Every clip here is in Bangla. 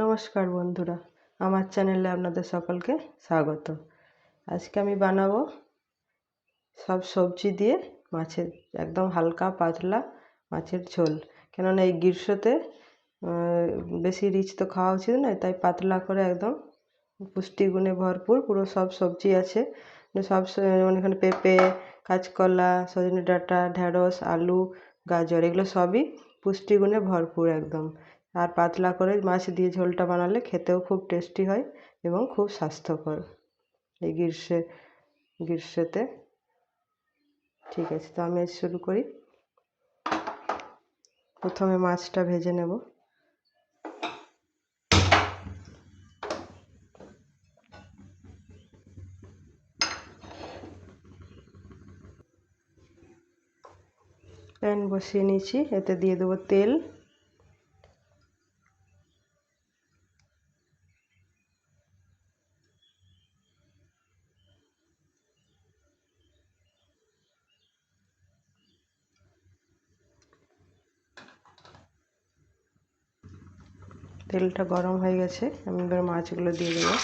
নমস্কার বন্ধুরা, আমার চ্যানেলে আপনাদের সকলকে স্বাগত। আজকে আমি বানাবো সব সবজি দিয়ে মাছের একদম হালকা পাতলা মাছের ঝোল। কেননা এই গ্রীষ্মতে বেশি রিচ তো খাওয়া উচিত নয়, তাই পাতলা করে একদম পুষ্টিগুণে ভরপুর পুরো সব সবজি আছে। সব মানে এখানে পেঁপে, কাঁচকলা, সজনে ডাঁটা, ঢ্যাঁড়স, আলু, গাজর এগুলো সবই পুষ্টিগুণে ভরপুর একদম। আর পাতলা করে মাছ দিয়ে ঝোলটা বানালে খেতেও খুব টেস্টি হয় এবং খুব স্বাস্থ্যকর এই গ্রীষ্মতে। ঠিক আছে, তো আমি শুরু করি। প্রথমে মাছটা ভেজে নেব। প্যান বসিয়ে নিয়েছি, এতে দিয়ে দেবো তেল। তেলটা গরম হয়ে গেছে, আমি এবার মাছগুলো দিয়ে দেবো।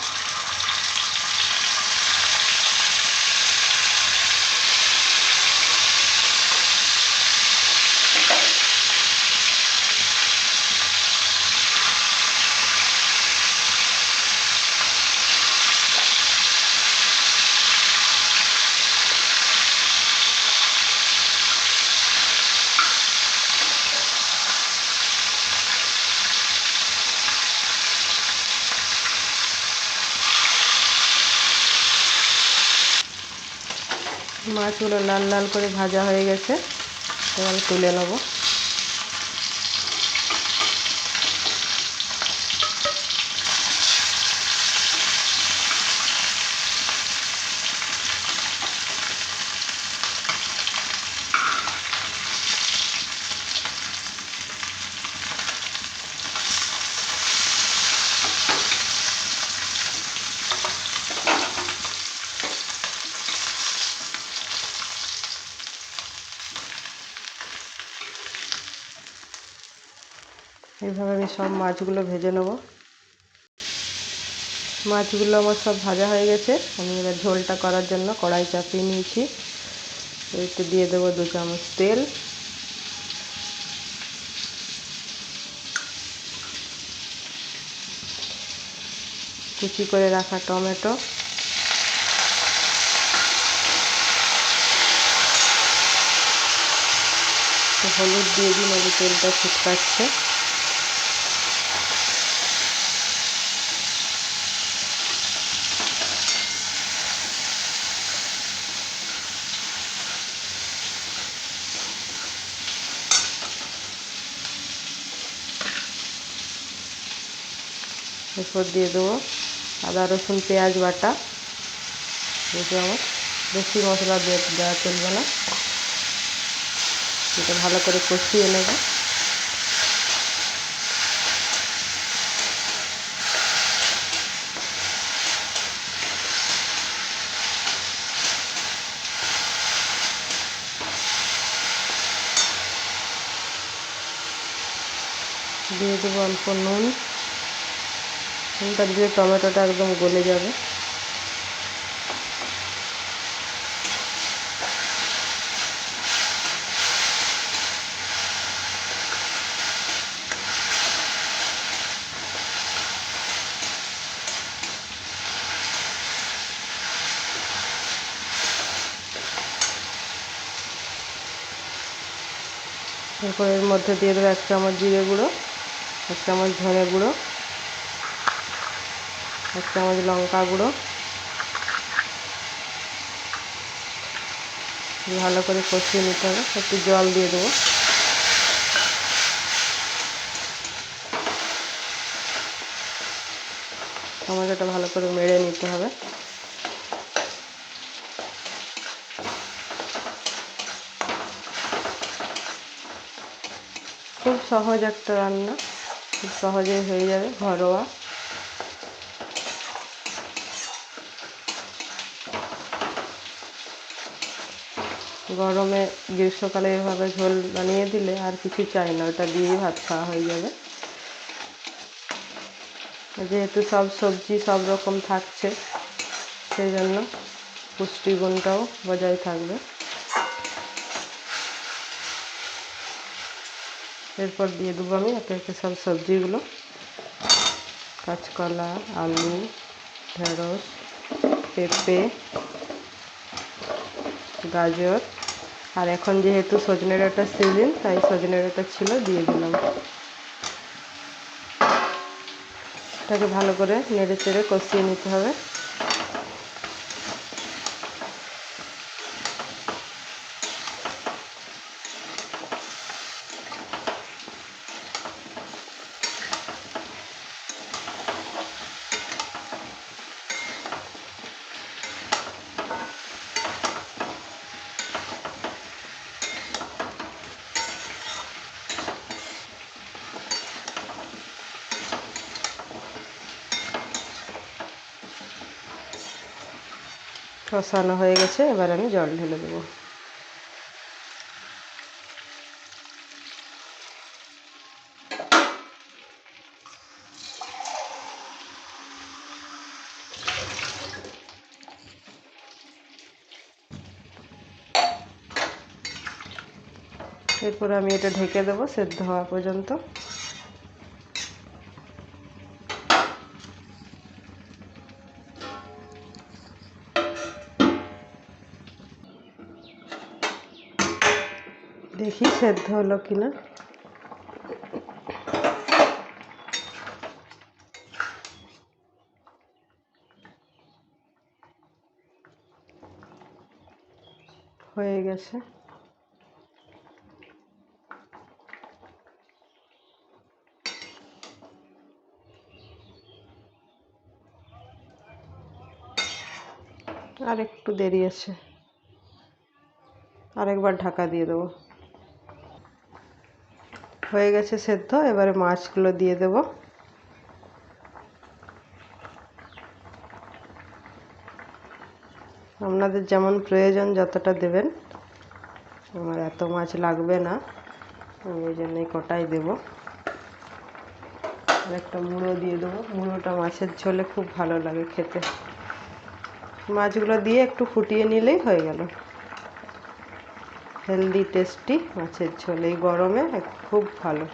মাছগুলো লাল লাল করে ভাজা হয়ে গেছে, এবার তুলে নেব। এইভাবে আমি সব মাছগুলো ভেজে নেব। মাছগুলো আমার সব ভাজা হয়ে গেছে, আমি এবার ঝোলটা করার জন্য কড়াই চাপিয়ে নিয়েছি। এতে দিয়ে দেবো 2 চামচ তেল। কুচি করে রাখা টমেটো, হলুদ দিয়ে দিন, ওই তেলটা ছিটকাচ্ছে। এরপর দিয়ে দেবো আদা রসুন পেঁয়াজ বাটা 2 চামচ। বেশি মশলা দেওয়া চলবে না, এটা ভালো করে কষিয়ে নেব। দিয়ে দেবো অল্প নুন, নুনটা দিয়ে টমেটোটা একদম গলে যাবে। এরপর এর মধ্যে দিয়ে দেবো 1 চামচ জিরে গুঁড়ো, 1 চামচ ধনে গুঁড়ো, 1 চামচ লঙ্কা গুঁড়ো। ভালো করে কষিয়ে নিতে হবে। একটু জল দিয়ে দেবো। টমেটোটা ভালো করে মেরে নিতে হবে। খুব সহজ একটা রান্না, খুব সহজেই হয়ে যাবে, ঘরোয়া। গরমে গ্রীষ্মকালে এভাবে ঝোল বানিয়ে দিলে আর কিছু চাই না, ওটা দিয়েই ভাত খাওয়া হয়ে যাবে। যেহেতু সব সবজি সব রকম থাকছে সেই জন্য পুষ্টিগুণটাও বজায় থাকবে। এরপর দিয়ে দেবো আমি একে একে সব সবজিগুলো, কাঁচকলা, আলু, ঢেঁড়স, পেঁপে, গাজর, আর এখন যেহেতু সজনে ডাঁটার সিজন তাই সজনে ডাঁটা ছিল দিয়ে দিলাম। এটাকে ভালো করে নেড়ে চেড়ে কষিয়ে নিতে হবে। কষানো হয়ে গেছে, এবার আমি জল ঢেলে দেবো। এরপর আমি এটা ঢেকে দেবো সেদ্ধ হওয়া পর্যন্ত। দেখি সেদ্ধ হলো কিনা। হয়ে গেছে। আর একটু দেরি আছে, আরেকবার ঢাকা দিয়ে দেবো। হয়ে গেছে সেদ্ধ, এবারে মাছগুলো দিয়ে দেব। আপনাদের যেমন প্রয়োজন যতটা দেবেন, আমার এত মাছ লাগবে না, আমি এই জন্যই কটাই দেবো। আর একটা মুড়ো দিয়ে দেবো, মুড়োটা মাছের ঝোলে খুব ভালো লাগে খেতে। মাছগুলো দিয়ে একটু ফুটিয়ে নিলেই হয়ে গেল হেলদি টেস্টি মাছের ঝোল, এই গরমে খুব ভালো।